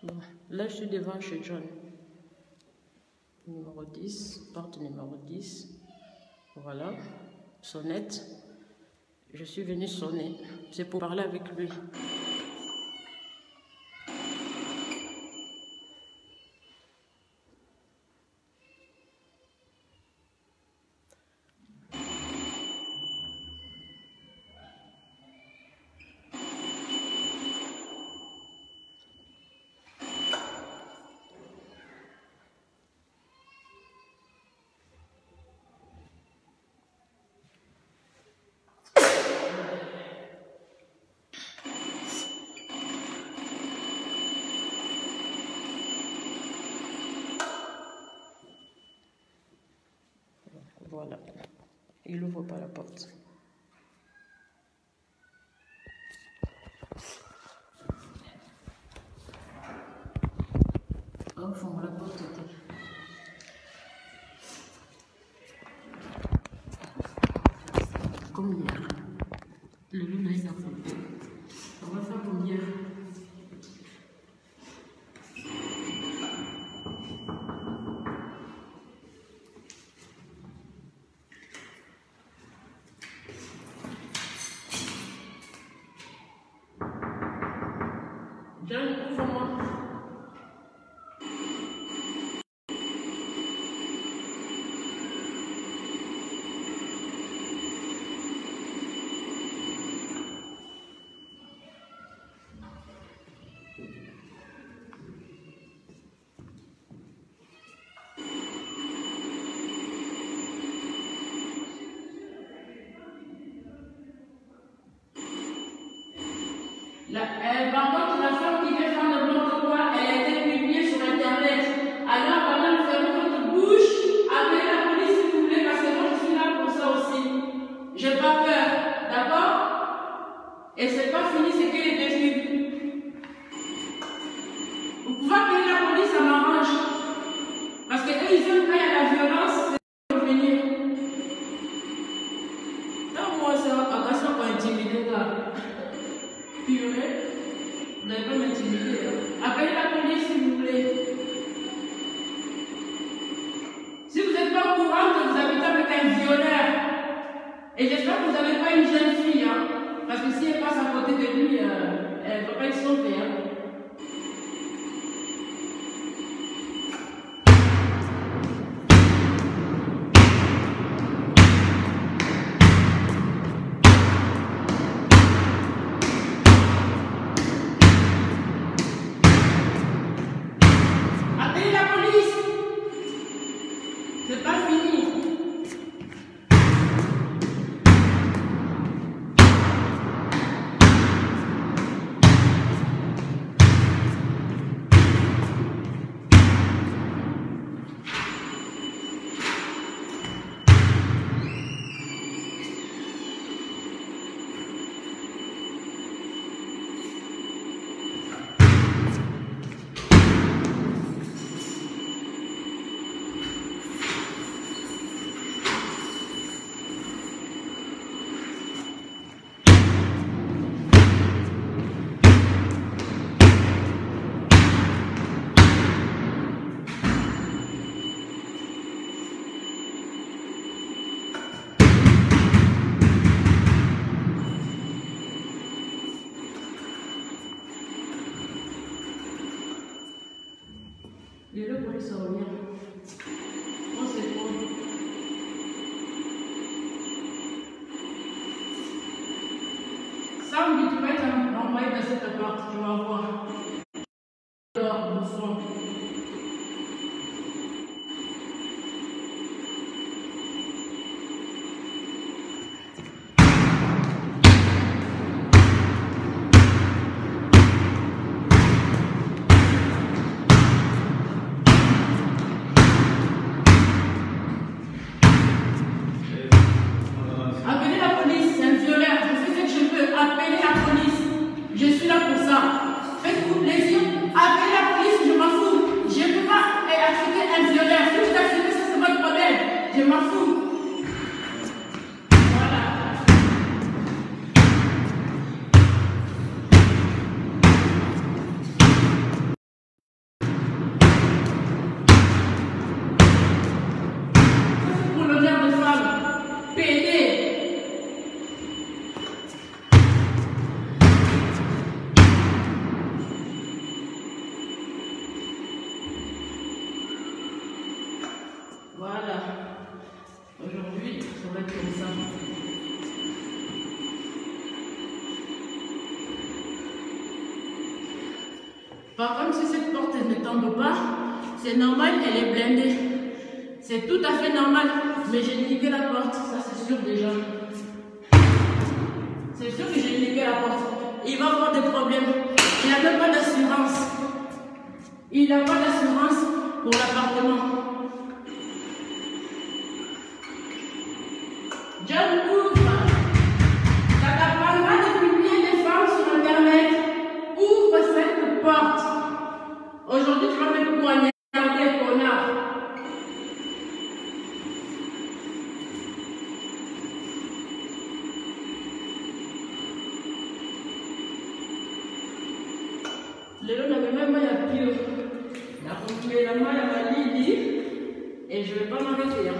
Bon, là, je suis devant chez John. Numéro 10, porte numéro 10. Voilà, sonnette. Je suis venue sonner. C'est pour parler avec lui. Voilà, il n'ouvre pas la porte. Au fond, la porte était. Comme hier. Le loup n'a rien fait. On va faire comme hier. John, ouvre-moi. Par contre, la femme qui vient faire n'importe quoi, elle a été publiée sur Internet. Alors, pendant le fermer votre bouche, appelez la police si vous voulez, parce que moi, je suis là pour ça aussi. J'ai pas peur, d'accord? Et c'est pas fini, c'est qu'elle est détenue. Vous pouvez appeler la police, ça m'arrange. Parce que eux, ils aiment quand il y a la violence, c'est venir. Non, moi, c'est attention pour intimider là. Purée. Vous n'allez pas m'intimider. Appelez la police si vous voulez. Si vous n'êtes pas au courant que vous habitez avec un violeur, et j'espère que vous n'avez pas une jeune fille, hein, parce que si elle passe à côté de lui, elle ne va pas être sauvée. Hein. C'est pas fini. Il est là pour les sortir. Moi, c'est bon. Sam, tu vas être envoyé dans cette porte, tu vas voir. Dehors, au fond. Appelez la police, c'est un violeur. Je fais ce que je peux. Appelez la police. Je suis là pour ça. Faites Par contre, si cette porte ne tombe pas, c'est normal, elle est blindée. C'est tout à fait normal. Mais j'ai niqué la porte, ça c'est sûr déjà. C'est sûr que j'ai niqué la porte. Il va avoir des problèmes. Il n'a même pas d'assurance. Il n'a pas d'assurance pour l'appartement. John, ouvre. Ça t'apprendra de publier des femmes sur Internet. Ouvre cette porte. Aujourd'hui, tu vas me poignarder, connard. Le n'a même pas pire. La continué la main à ma Lydie et je ne vais pas m'arrêter.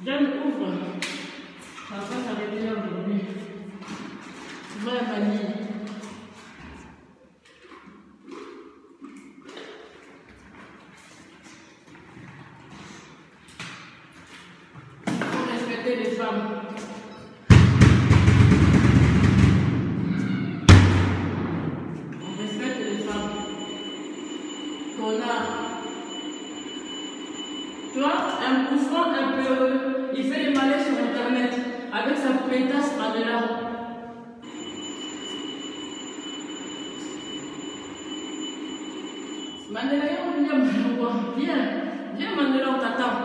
John, ouvre. Ça va pas s'arrêter aujourd'hui. Tu vas à ma Lydie. Il faut respecter les femmes. Tu vois, un bouffon un peu, il fait des malaises sur Internet avec sa pétasse Mandela. Mandela, viens Mandela, on t'attend.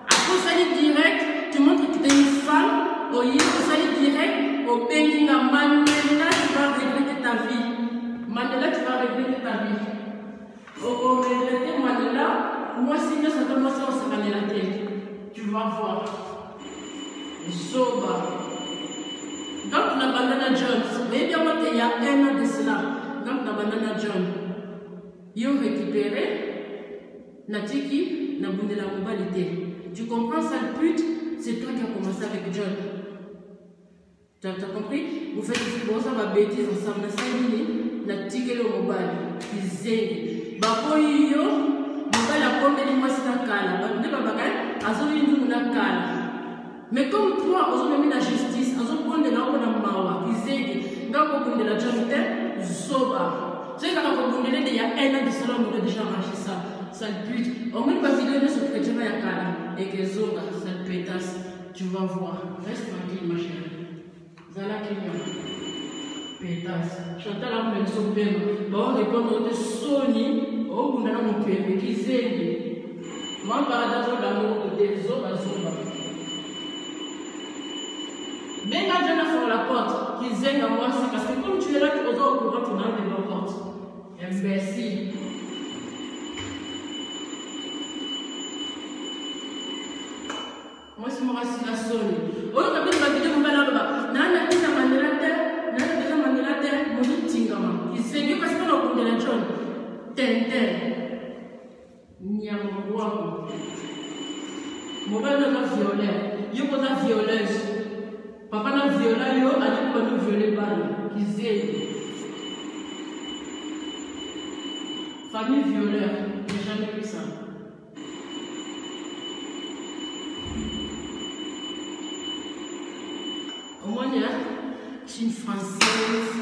Après, ça dit direct, tu montres que tu es une femme, au yves, ça dit direct, au Benginga, Mandela, tu vas regretter ta vie. Mandela, tu vas regretter ta vie. Au regretter Mandela, moi, si nous sommes commencé à se gagner la tête, tu vas voir. Zoba. Donc, on a Banana John. Mais bien, il y a un an de cela. Donc, on a Banana John. Ils ont récupéré Natiki, n'a boudé la globalité. Tu comprends ça, le pute? C'est toi qui as commencé avec John. Tu as compris? Vous faites des bêtises ensemble. Natiki le mobile. Ils zèlent. Baboyo. Mais comme toi, on a mis la justice, on a mis la mawa, ils ont de la jamite, soba. C'est quand on a il y a un an de cela, on a déjà arraché ça. Ça le but. On met pas vidéo sur le chrétien et que zoga, ça le pétasse. Tu vas voir. Reste tranquille, ma chérie. Zala Kenya. Pétasse. Chantal a même son père. Bon, répondre de Sony. Oh, on a mon père, mais qui zèle. Moi, par exemple, l'amour de zoba, zoba. Ben là, je vais faire la porte, qui zèle à moi, c'est parce que comme tu es là, tu es au courant, tu n'as pas de porte. Imbécile. Moi, c'est mon racine à Sony. Oh, on a vu ma vidéo, on va là-bas. Nana, qui a mandé la terre, Nana, qui a mandé la terre, mon dit Tingama. Il s'est dit parce qu'on a compté la John. Tente. Niamouakou. Mon père n'a pas violé. Il n'a pas violeuse. Papa n'a violé, il n'a pas nous violer balle. Qui zèle. Famille violeur. Je n'ai jamais vu ça. Au moins, il y a une Française.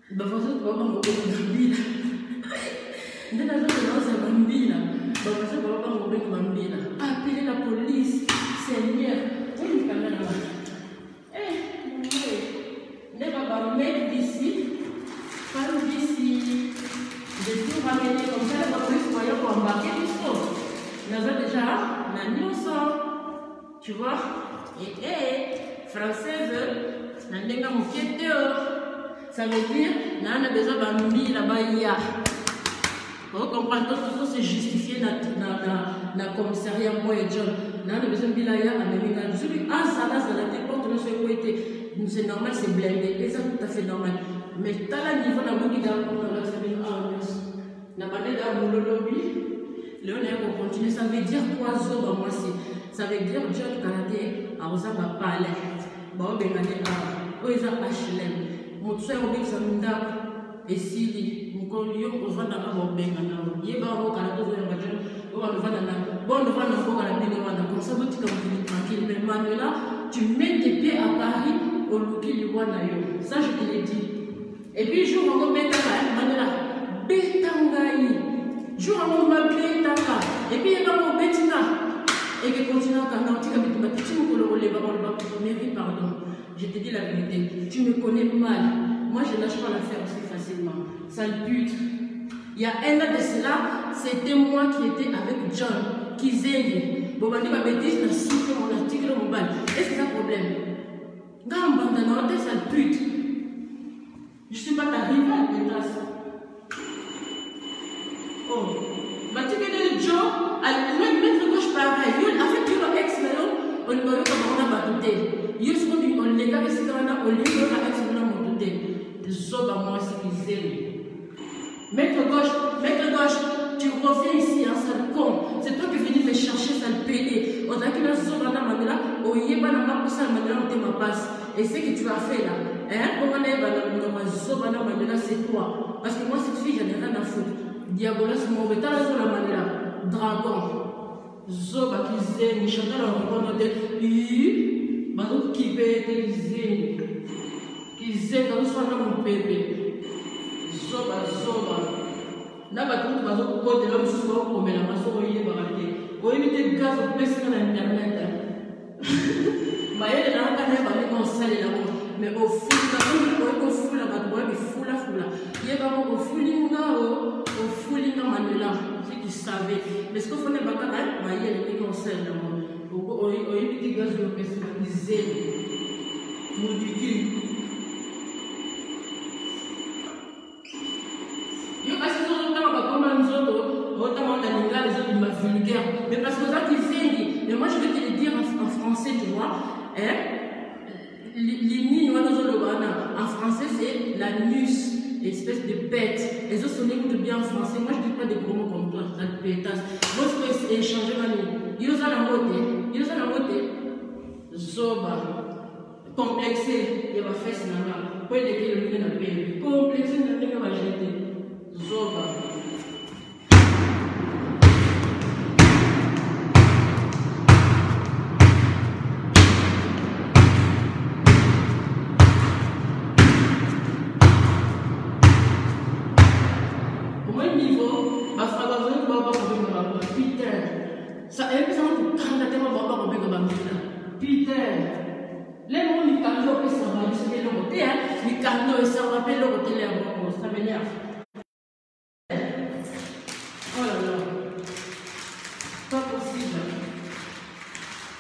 Il va falloir que tu vas voir mon bébé. Dès la zone de Bambina, appelez la police, Seigneur. Ne va pas mettre d'ici, pas d'ici. Je tout ramener comme ça, la police voyant pour embarquer du sol. Nous avons déjà la nuance, tu vois. Et française, n'a pas mon pied dehors. Ça veut dire, n'a pas besoin de Bambina là-bas. Vous comprenez, tout ça c'est justifié dans le commissariat, moi et John. Nous avons besoin de Bilaya, Américain. Celui à Salas, dans la déporte, c'est normal, c'est blindé. Et c'est tout à fait normal. Mais tu as le niveau de la bougie d'Arcon, la banane d'Arcon, le lobby, le on continue. Ça veut dire quoi, Zoba, moi aussi? Ça veut dire John Karaté, à Osama Palais. Bon, ben, on est à HLM. Mon soeur, on est à Munda. Et si on va dans la bombe, il va au Canada, on va comme ça, vous tranquille. Mais Manuela, tu mets tes pieds à Paris au Luki du Wanayo. Ça, je te l'ai dit. Et puis, jour où on bêta, bétangaï. Jour où on va bétanga. Et puis, il va au bétina. Et qu'il continue à canter, tu me pardon. Je te dis la vérité. Tu me connais mal. Moi, je ne lâche pas l'affaire aussi facilement. Sale pute. Il y a un an de cela, c'était moi qui étais avec John, qui zèle. Bon, on m'a dit, je souffre mon article au mobile. Est-ce que c'est un problème? Gamba, t'es sale pute. Je ne suis pas ta rivale, pétasse. Oh, bah tu connais le Joe, mettre gauche pareil. En fait, tu l'as ex, on ne va pas battre. Il y a ce qu'on dit, on les gars, c'est quand on les gars, ex, on a monté. Zoba, moi, c'est qui zèle. Maître gauche, tu reviens ici, hein, sale con. C'est toi qui es venu me chercher, sale pédé. On a dit que nous sommes dans la manière, au yéba n'a pas poussé la manière où tu me passes. Et ce que tu as fait là, hein, comment on est dans la manière, c'est toi. Parce que moi, cette fille, j'en ai rien à foutre. Diabolos, mon bétal, sur la manière. Dragon. Zoba qui zèle, Chantal, on répond de Bazo qui peut être zèle. Qui zèle, dans le soir, mon bébé. Zoba. N'a pas tout le monde côté l'homme souvent comme la masse au yé baraté. Au éviter gaz au baisse sur internet. Mais elle n'a pas d'aller dans salle là-bas. Mais au fou, au fou là-bas, il faut la foule. Il y a pas au foulinga manuela, ceux qui savaient. Mais ce qu'on fait pas quand même, il y a des gens salle là-bas. Au éviter gaz au baisse sur les ailes. Tout du cul. Mais parce que ça qui fait, mais moi je vais te le dire en français, tu vois, hein? En français c'est l'anus, espèce de bête. Les autres s'écoutent bien en français. Moi je dis pas des gros mots comme toi, ça te pétasse. Moi je peux échanger ma vie. Il nous a la moté. Zoba. Complexé, il va faire ça. Pour aider le monde à payer. Complexé, il va jeter. Zoba. Ça est plus simple quand la tellement bon pas comme Peter. Les mots ni carlo et ça va c'est le côté hein, ni carlo et ça va appeler le côté là bon ça m'énerve. Oh là là. Pas possible.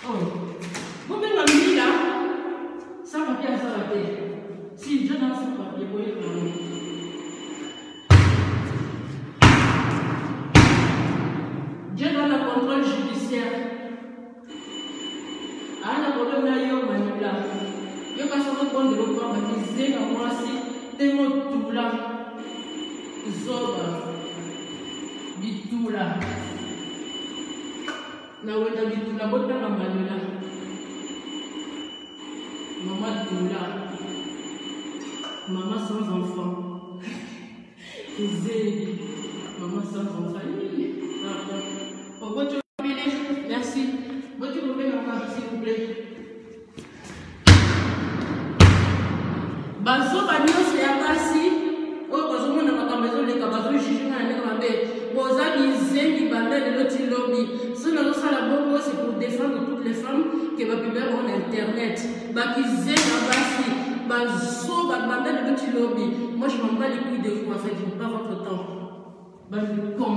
Oh. Vous même la nuit là. Ça va bien s'arrêter. Si je n'en sais pas, je voyais pas. Dieu dans le contrôle judiciaire. Ah, la problème là, il y a un manipula. Il y a pas seulement bon de l'eau, mais qui moi aussi, tellement tout là. Zoba. Dit tout là. La ouette a dit tout là, bonne la manipula. Maman tout là. Maman sans enfant. Maman sans enfant. Merci. Votre s'il vous plaît. Bazo Bagnos et Abassi. Oh, Bazo, on n'a pas besoin de Kabazo, Jijou, Boza, Bizé, Bibanda, de l'autre lobby. Ce n'est pas la bonne c'est pour défendre toutes les femmes qui vont publier en internet. Bakizé, Abassi. Bazo, Bibanda, de l'autre lobby. Moi, je ne m'en bats les couilles de vous, en fait, je n'ai pas votre temps. Con.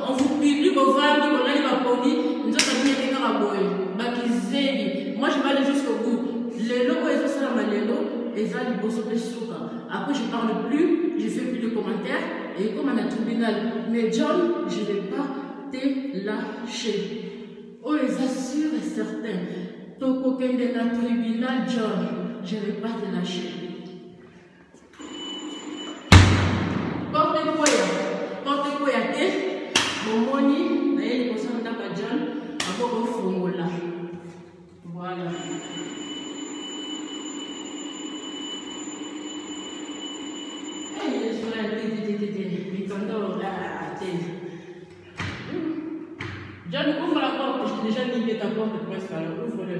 On vous publie vos vannes, on a les poli, nous avons mis les gars. Moi je vais aller jusqu'au bout. Les logos, ils sont là, les logos, ils ont les bosses de souka. Après, je ne parle plus, je ne fais plus de commentaires. Et comme on a tribunal, mais John, je ne vais pas te lâcher. Oh, ils assurent et certains. Ton coquin de la tribunal, John, je ne vais pas te lâcher. Porte-quoi à tête, mon moni, d'ailleurs, il concerne d'abord John, avant au fond là. Voilà. Et je suis John, ouvre la porte, j'ai déjà mis ta porte presque, alors ouvre-le.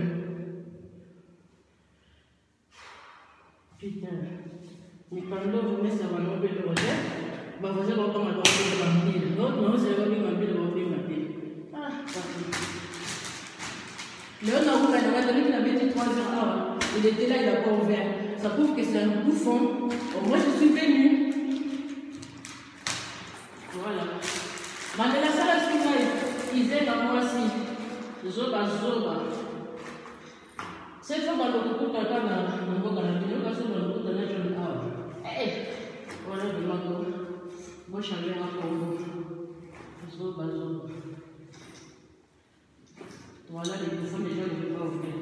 Putain. Mais quand vous mettez ça va non plus le rejet, bah vous allez encore m'attendre de l'empile. L'autre non, c'est pas bien m'empile, va bien m'empile. Ah, parfait. Léon Naoum, il avait dit 3 heures. Il était là, il n'a pas ouvert. Ça prouve que c'est un bouffon. Moi, je suis venu. Voilà. Mais la salle à ce ils aident à moi aussi. Zoba, zoba. C'est ça dans le coup, quand on a un peu dans la vidéo, quand on a un peu dans la journée. Voilà, de l'autre. Moi, je suis allé à Congo. Zoba, zoba. Voilà, les bouffons, les gens ne veulent pas ouvrir.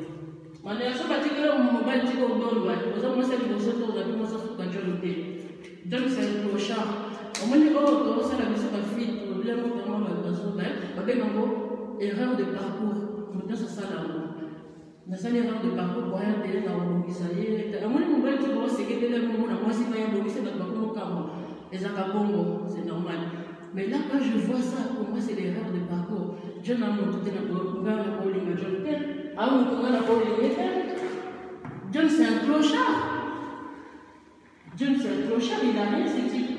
Mais les gens qui ont un mobile, ils ont un mobile. Vous avez un mobile, vous avez un mobile. Donc, c'est un clochard. Au moins, il y a la mission de fille, le bien notamment dans le erreur de parcours. Maintenant, c'est ça là. Dans cette erreur de parcours, pour rien télé dans le Bogissaïe. À mon niveau, tu vois, c'est que les moments, moi, si pas un Bogissaïe dans le Congo, les Akabongo, c'est normal. Mais là, quand je vois ça, pour moi, c'est l'erreur de parcours. Je n'ai pas monté dans le Congo, la Pauline, John Tel. Ah, on connaît la Pauline, John, c'est un clochard. John, c'est un clochard, il n'a rien, c'est type.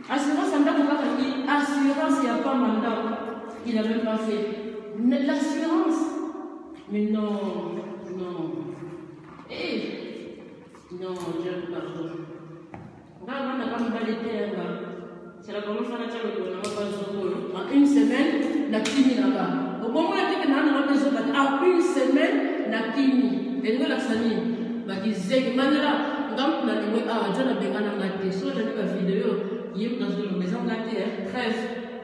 Assurance, assurance, il n'y a pas mandat. Il n'a même pas fait. L'assurance. Mais non, non. Non, Dieu, pardon. Là, on n'a pas mal été là. C'est la première fois que en une semaine, la clinique là-bas. Au moment où on a besoin en une semaine, la clinique. Et nous, la famille. Qui zègue, manera. Donc, on a dit, ah, Dieu a bien gagné. So, j'ai vu la vidéo. Il y a dans une maison de la terre. Bref,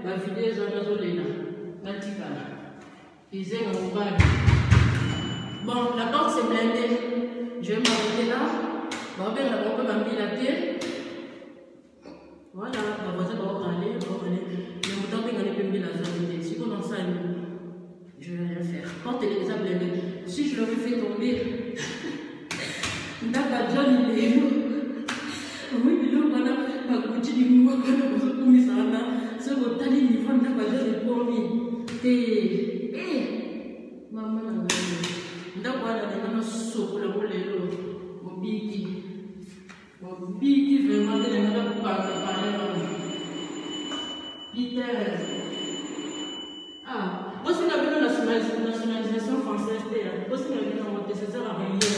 la vidéo est dans le là. Ils zèguent en bas. Bon, la porte s'est blindée. Je vais m'arrêter là. On va m'amener la pied. Voilà, on va aller. Le mouton qui gagne plus la zone. Si on en sait, je ne vais rien faire. Porte les déjà blindée. Si je l'aurais fait tomber, Ndaka John il est où? Oui, mais là, on a pas couché du mois, on a commis ça là. C'est au tali niveau Ndaka John est promis. Maman, Ndaka on a soupe le molelo. Mon bigi vraiment de la parler. Peter. Ah, moi c'est la nationalisation française. Moi c'est la monté c'est ça la réalité.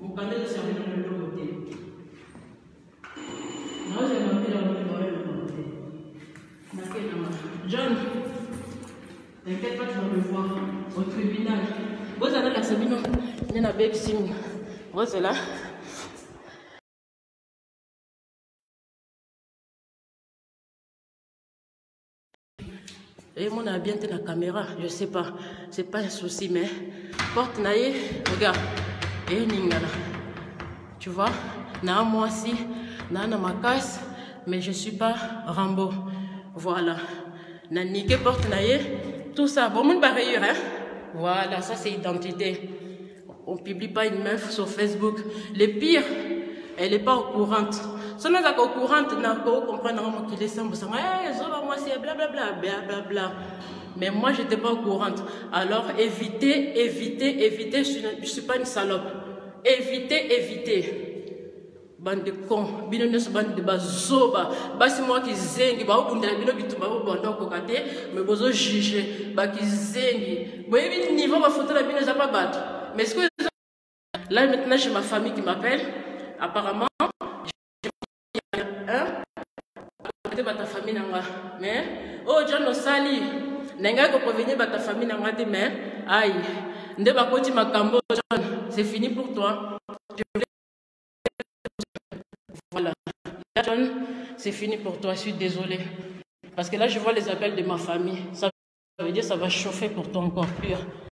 Mon panel de service de l'autre côté. Moi j'ai monté dans le côté. John, t'inquiète pas, tu vas me voir au tribunal. Vous avez la Sabine, il y a un bébé sim. Vous c'est là. Et moi, on a bien la caméra, je sais pas, c'est pas un souci, mais porte naïe, regarde, et ningala. Tu vois, na moi aussi, na ma casse, mais je suis pas Rambo. Voilà, na niqué porte naïe, tout ça, bon, mon barrière, hein. Voilà, ça c'est identité. On publie pas une meuf sur Facebook. Le pire, elle est pas au courant. Si on est au courant, on n'a pas comprendre qu'il est sans moi c'est blablabla. Mais moi, je n'étais pas au courant. Alors, évitez. Je ne suis pas une salope. Évitez. Bande de cons. Bande de bazoba. C'est moi qui zengi. Mais vous jugez. Qui zengi. Vous voyez, niveau, ma photo, la bine, pas battu. Mais est-ce que là, maintenant, j'ai ma famille qui m'appelle. Apparemment, ta famille nanga mais oh John Osali nenga ko venir ta famille nanga te mais aïe nde ba koti makambo John c'est fini pour toi voilà John c'est fini pour toi je suis désolée parce que là je vois les appels de ma famille ça veut dire ça va chauffer pour toi encore pire.